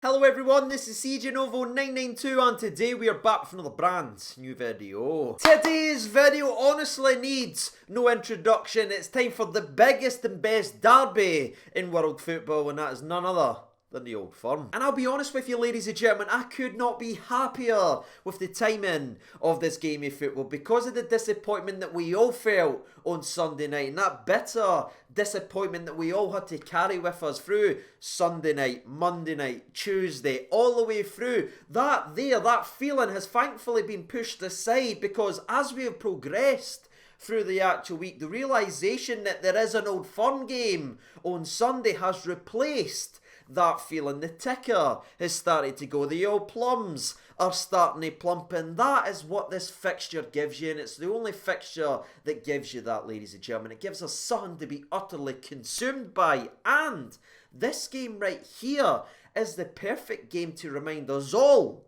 Hello everyone, this is CJ Novo 992 and today we are back with another brand new video. Today's video honestly needs no introduction. It's time for the biggest and best derby in world football, and that is none other than the Old Firm. And I'll be honest with you, ladies and gentlemen, I could not be happier with the timing of this game of football because of the disappointment that we all felt on Sunday night, and that bitter disappointment that we all had to carry with us through Sunday night, Monday night, Tuesday, all the way through. That feeling has thankfully been pushed aside because as we have progressed through the actual week, the realisation that there is an Old Firm game on Sunday has replaced that feeling. The ticker has started to go. The old plums are starting to plump, and that is what this fixture gives you, and it's the only fixture that gives you that, ladies and gentlemen. It gives us something to be utterly consumed by, and this game right here is the perfect game to remind us all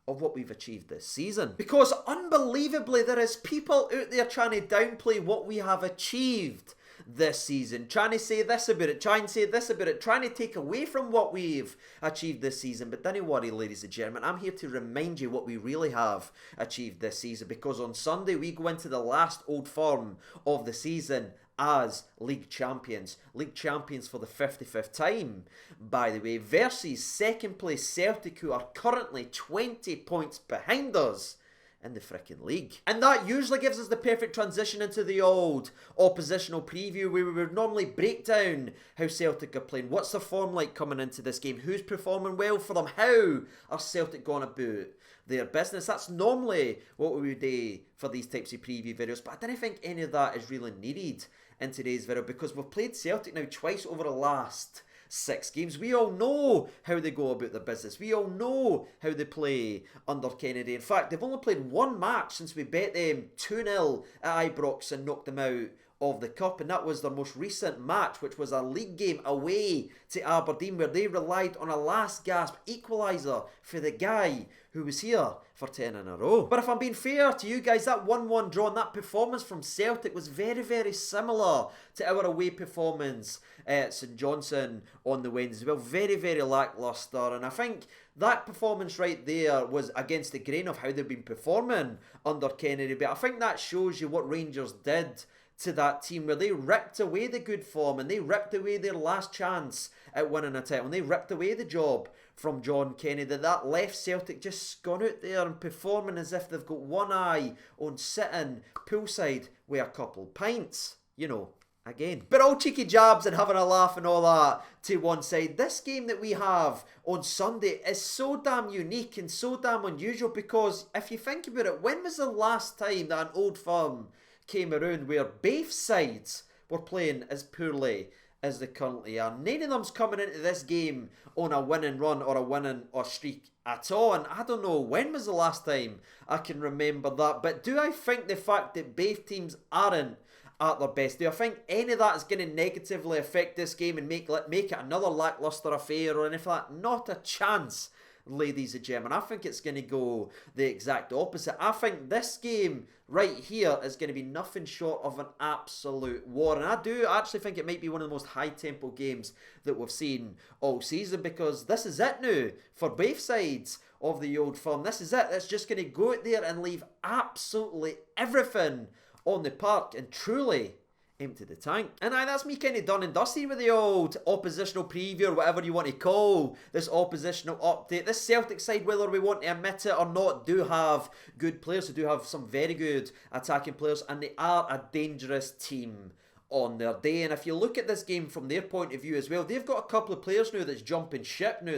of what we've achieved this season. Because unbelievably, there is people out there trying to downplay what we have achieved this season, trying to say this about it, trying to say this about it, trying to take away from what we've achieved this season. But don't worry, ladies and gentlemen, I'm here to remind you what we really have achieved this season, because on Sunday we go into the last Old Firm of the season as league champions for the 55th time, by the way, versus second place Celtic, who are currently 20 points behind us in the frickin' league. And that usually gives us the perfect transition into the old oppositional preview, where we would normally break down how Celtic are playing. What's their form like coming into this game? Who's performing well for them? How are Celtic going about their business? That's normally what we would do for these types of preview videos, but I don't think any of that is really needed in today's video because we've played Celtic now twice over the last 6 games. We all know how they go about their business. We all know how they play under Kennedy. In fact, they've only played one match since we bet them 2-0 at Ibrox and knocked them out of the cup, and that was their most recent match, which was a league game away to Aberdeen, where they relied on a last gasp equaliser for the guy who was here for 10 in a row. But if I'm being fair to you guys, that 1-1 draw and that performance from Celtic was very, very similar to our away performance at St Johnstone on the Wednesday. Well, very, very lacklustre, and I think that performance right there was against the grain of how they've been performing under Kennedy, but I think that shows you what Rangers did to that team, where they ripped away the good form and they ripped away their last chance at winning a title, and they ripped away the job from John Kennedy. That left Celtic just gone out there and performing as if they've got one eye on sitting poolside with a couple pints, you know, again. But all cheeky jabs and having a laugh and all that to one side, this game that we have on Sunday is so damn unique and so damn unusual, because if you think about it, when was the last time that an Old Firm came around where both sides were playing as poorly as they currently are? None of them's coming into this game on a winning run or a winning or streak at all, and I don't know when was the last time I can remember that. But do I think the fact that both teams aren't at their best, do I think any of that is going to negatively affect this game and make it another lacklustre affair or anything like that? Not a chance, ladies and gentlemen. I think it's going to go the exact opposite. I think this game right here is going to be nothing short of an absolute war, and I do actually think it might be one of the most high tempo games that we've seen all season, because this is it now for both sides of the Old Firm. This is it. It's just going to go out there and leave absolutely everything on the park and truly empty the tank. And that's me kind of done and dusty with the old oppositional preview, or whatever you want to call this oppositional update. This Celtic side, whether we want to admit it or not, do have good players. They do have some very good attacking players, and they are a dangerous team on their day. And if you look at this game from their point of view as well, they've got a couple of players now that's jumping ship now.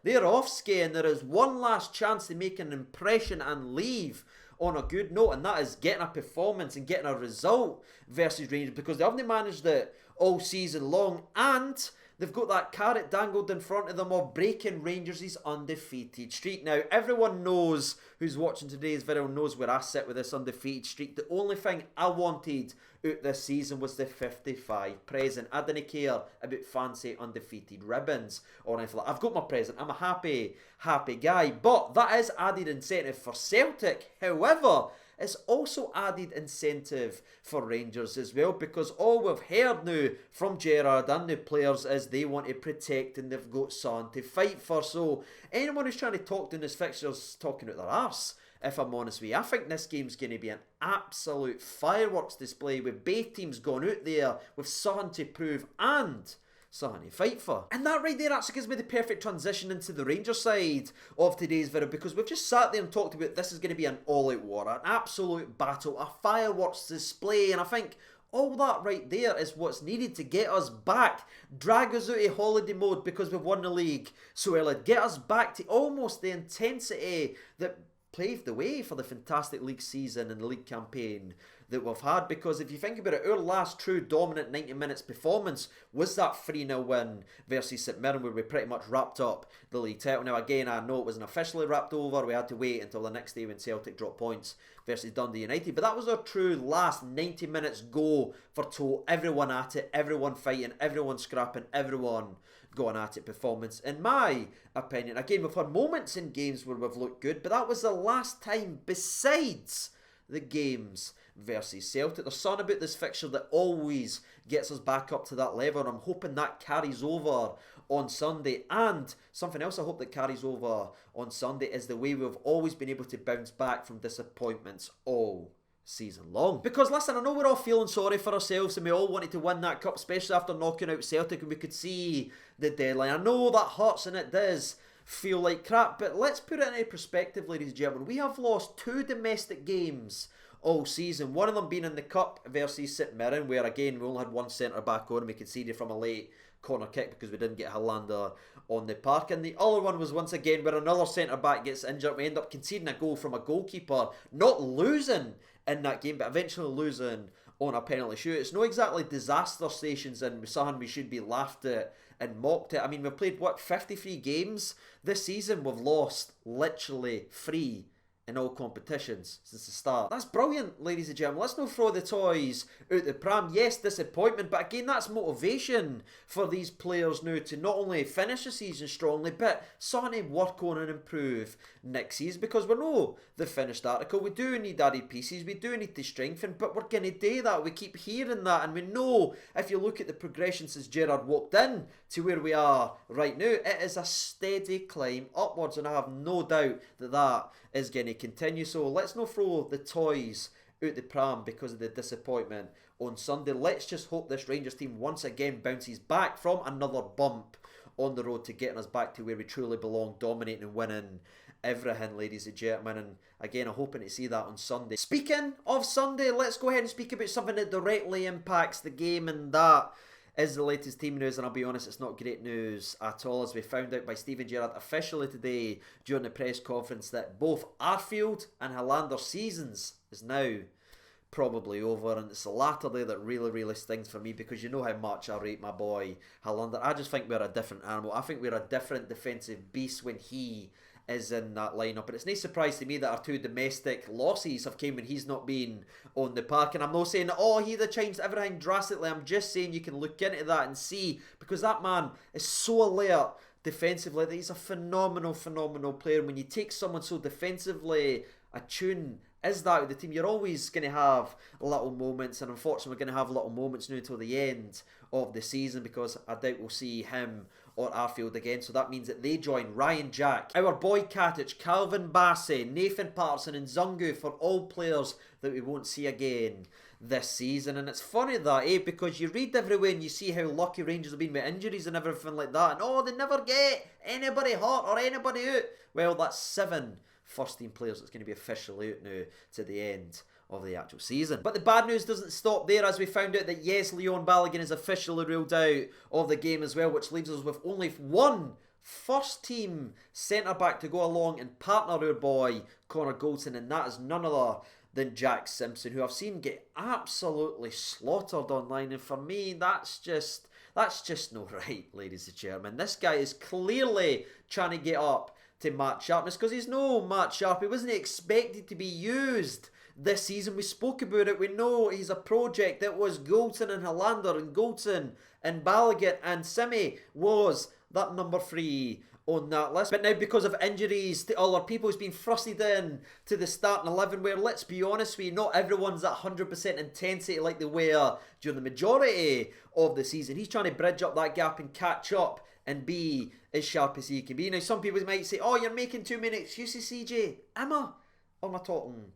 They're off ski, and there is one last chance to make an impression and leave on a good note, and that is getting a performance and getting a result versus Rangers, because they haven't managed it all season long, and they've got that carrot dangled in front of them of breaking Rangers' undefeated streak. Now, everyone knows, who's watching today's video, knows where I sit with this undefeated streak. The only thing I wanted out this season was the 55 present. I didn't care about fancy undefeated ribbons or anything like that. I've got my present. I'm a happy guy. But that is added incentive for Celtic. However, it's also added incentive for Rangers as well, because all we've heard now from Gerrard and the players is they want to protect and they've got something to fight for. So anyone who's trying to talk down this fixture's talking out their arse, if I'm honest with you. I think this game's going to be an absolute fireworks display with both teams going out there with something to prove and something to fight for. And that right there actually gives me the perfect transition into the Rangers side of today's video, because we've just sat there and talked about this is going to be an all-out war, an absolute battle, a fireworks display, and I think all that right there is what's needed to get us back, drag us out of holiday mode because we've won the league so early, get us back to almost the intensity that paved the way for the fantastic league season and the league campaign that we've had. Because if you think about it, our last true dominant 90 minutes performance was that 3-0 win versus St Mirren, where we pretty much wrapped up the league title. Now again, I know it wasn't officially wrapped over, we had to wait until the next day when Celtic dropped points versus Dundee United, but that was our true last 90 minutes go for toe, everyone at it, everyone fighting, everyone scrapping, everyone going at it performance, in my opinion. Again, we've had moments in games where we've looked good, but that was the last time besides the games versus Celtic. There's something about this fixture that always gets us back up to that level, and I'm hoping that carries over on Sunday. And something else I hope that carries over on Sunday is the way we've always been able to bounce back from disappointments all season long. Because listen, I know we're all feeling sorry for ourselves and we all wanted to win that cup, especially after knocking out Celtic and we could see the deadline. I know that hurts and it does feel like crap, but let's put it into perspective, ladies and gentlemen. We have lost 2 domestic games all season, one of them being in the cup versus St Mirren, where again we only had one centre back on and we conceded from a late corner kick because we didn't get Hollander on the park, and the other one was once again where another centre back gets injured. We end up conceding a goal from a goalkeeper, not losing in that game but eventually losing on a penalty shoot. It's not exactly disaster stations and something we should be laughed at and mocked at. I mean, we've played, what, 53 games this season? We've lost literally 3 in all competitions since the start. That's brilliant, ladies and gentlemen. Let's not throw the toys out the pram. Yes, disappointment, but again, that's motivation for these players now to not only finish the season strongly, but something to work on and improve next season, because we're no the finished article. We do need added pieces, we do need to strengthen, but we're going to do that. We keep hearing that, and we know if you look at the progression since Gerrard walked in to where we are right now, it is a steady climb upwards, and I have no doubt that that is going to continue. So let's not throw the toys out the pram because of the disappointment on Sunday. Let's just hope this Rangers team once again bounces back from another bump on the road to getting us back to where we truly belong, dominating and winning everything, ladies and gentlemen. And again, I'm hoping to see that on Sunday. Speaking of Sunday, let's go ahead and speak about something that directly impacts the game, and that is the latest team news. And I'll be honest, it's not great news at all, as we found out by Steven Gerrard officially today during the press conference that both Arfield and Hollander's seasons is now probably over, and it's the latter there that really stings for me, because you know how much I rate my boy Hollander. I just think we're a different animal. I think we're a different defensive beast when he is in that lineup, and it's no surprise to me that our 2 domestic losses have came when he's not been on the park. And I'm not saying that, oh, he'd have changed everything drastically. I'm just saying you can look into that and see, because that man is so alert defensively that he's a phenomenal player. And when you take someone so defensively attuned as that with the team, you're always going to have little moments, and unfortunately we're going to have little moments now until the end of the season, because I doubt we'll see him or Arfield again. So that means that they join Ryan Jack, our boy Katic, Calvin Bassey, Nathan Patterson and Zungu for all players that we won't see again this season. And it's funny that, because you read everywhere and you see how lucky Rangers have been with injuries and everything like that, and oh, they never get anybody hurt or anybody out. Well, that's 7 first team players that's going to be officially out now to the end of the actual season. But the bad news doesn't stop there, as we found out that yes, Leon Balogun is officially ruled out of the game as well, which leaves us with only 1 first team centre back to go along and partner our boy Connor Goldson, and that is none other than Jack Simpson, who I've seen get absolutely slaughtered online, and for me that's just not right, ladies and gentlemen. This guy is clearly trying to get up to Matt Sharpness, because he's no Matt Sharp. He wasn't expected to be used this season. We spoke about it. We know he's a project. It was Goldson and Hollander and Goldson and Balogun, and Simi was that number 3 on that list. But now because of injuries to other people, he's been thrusted in to the starting 11 where, let's be honest with you, not everyone's at 100% intensity like they were during the majority of the season. He's trying to bridge up that gap and catch up and be as sharp as he can be. Now, some people might say, oh, you're making too many excuses, CJ. Am I? Or am I talking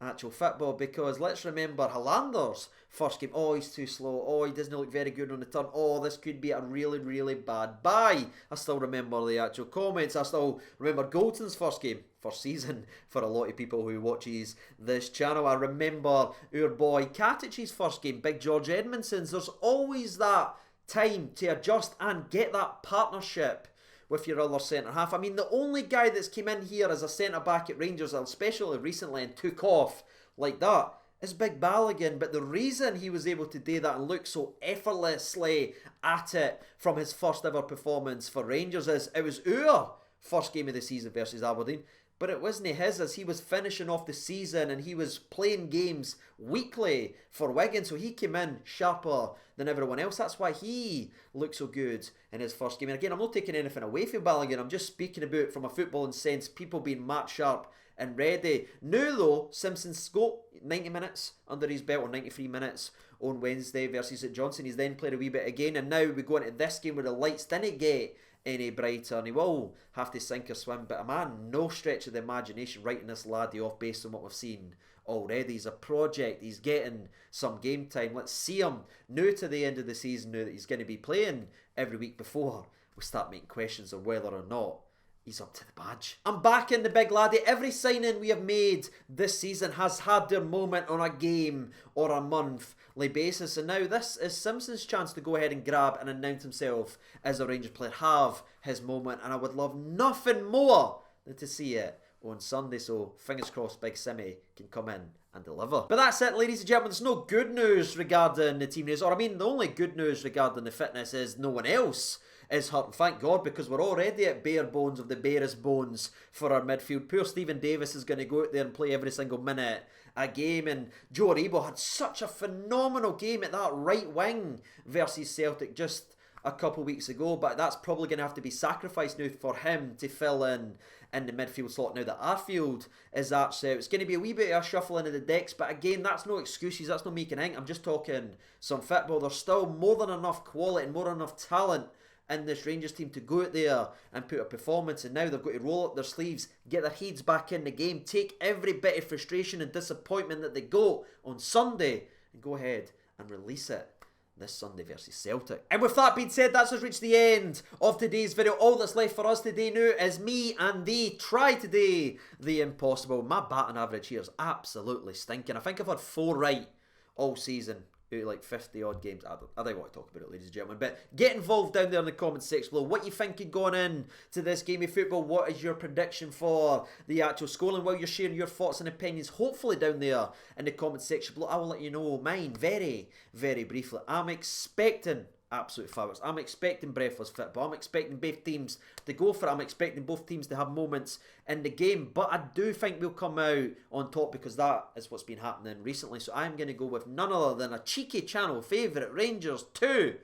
actual football? Because let's remember Hollander's first game. Oh, he's too slow. Oh, he doesn't look very good on the turn. Oh, this could be a really, really bad bye. I still remember the actual comments. I still remember Goldton's first game, first season, for a lot of people who watches this channel. I remember our boy Katic's first game, Big George Edmondson's. There's always that time to adjust and get that partnership with your other centre-half. I mean, the only guy that's came in here as a centre-back at Rangers, especially recently, and took off like that, is Big Balogun. But the reason he was able to do that and look so effortlessly at it from his first ever performance for Rangers is it was our first game of the season versus Aberdeen. But it wasn't his, as he was finishing off the season and he was playing games weekly for Wigan. So he came in sharper than everyone else. That's why he looked so good in his first game. And again, I'm not taking anything away from Balogun. I'm just speaking about, from a footballing sense, people being match sharp and ready. Now though, Simpson's got 90 minutes under his belt, or 93 minutes on Wednesday versus St Johnstone. He's then played a wee bit again. And now we go into this game where the lights didn't get any brighter, and he will have to sink or swim. But a man, no stretch of the imagination writing this laddie off based on what we've seen already. He's a project. He's getting some game time. Let's see him now to the end of the season, now that he's going to be playing every week, before we start making questions of whether or not he's up to the badge. I'm back in the big laddie. Every signing we have made this season has had their moment on a game or a monthly basis. And now this is Simpson's chance to go ahead and grab and announce himself as a Rangers player. Have his moment. And I would love nothing more than to see it on Sunday. So fingers crossed Big Simmy can come in and deliver. But that's it, ladies and gentlemen. There's no good news regarding the team news. Or I mean, the only good news regarding the fitness is no one else is hurt, and thank God, because we're already at bare bones of the barest bones for our midfield. Poor Stephen Davis is going to go out there and play every single minute a game, and Joe Aribo had such a phenomenal game at that right wing versus Celtic just a couple weeks ago, but that's probably going to have to be sacrificed now for him to fill in the midfield slot now that Arfield is actually out. It's going to be a wee bit of a shuffling of the decks, but again, that's no excuses, that's no making ink. I'm just talking some football. There's still more than enough quality and more than enough talent in this Rangers team to go out there and put a performance, and now they've got to roll up their sleeves, get their heads back in the game, take every bit of frustration and disappointment that they got on Sunday and go ahead and release it this Sunday versus Celtic. And with that being said, that's us reached the end of today's video. All that's left for us today now is me and thee try today the impossible. My batting average here is absolutely stinking. I think I've had 4 right all season, like 50 odd games. I don't want to talk about it, ladies and gentlemen, but get involved down there in the comment section below. What you thinking going in to this game of football? What is your prediction for the actual scoreline? While you're sharing your thoughts and opinions, hopefully down there in the comment section below, I will let you know mine very, very briefly. I'm expecting absolute fireworks. I'm expecting breathless football. I'm expecting both teams to go for it. I'm expecting both teams to have moments in the game. But I do think we'll come out on top, because that is what's been happening recently. So I'm going to go with none other than a cheeky channel favourite, Rangers 2,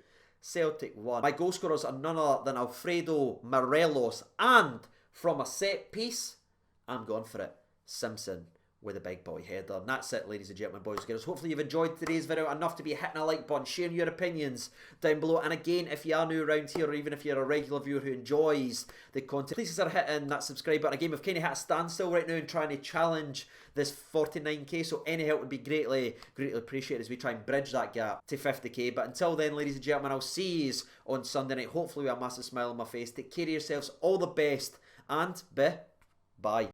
Celtic 1. My goal scorers are none other than Alfredo Morelos. And from a set piece, I'm going for it, Simpson with a big boy header. And that's it, ladies and gentlemen, boys and girls. Hopefully you've enjoyed today's video enough to be hitting a like button, sharing your opinions down below. And again, if you are new around here, or even if you're a regular viewer who enjoys the content, please consider hitting that subscribe button. Again, we've kind of hit a standstill right now in trying to challenge this 49k, so any help would be greatly appreciated as we try and bridge that gap to 50k. But until then, ladies and gentlemen, I'll see you on Sunday night, hopefully with a massive smile on my face. Take care of yourselves, all the best, and bye.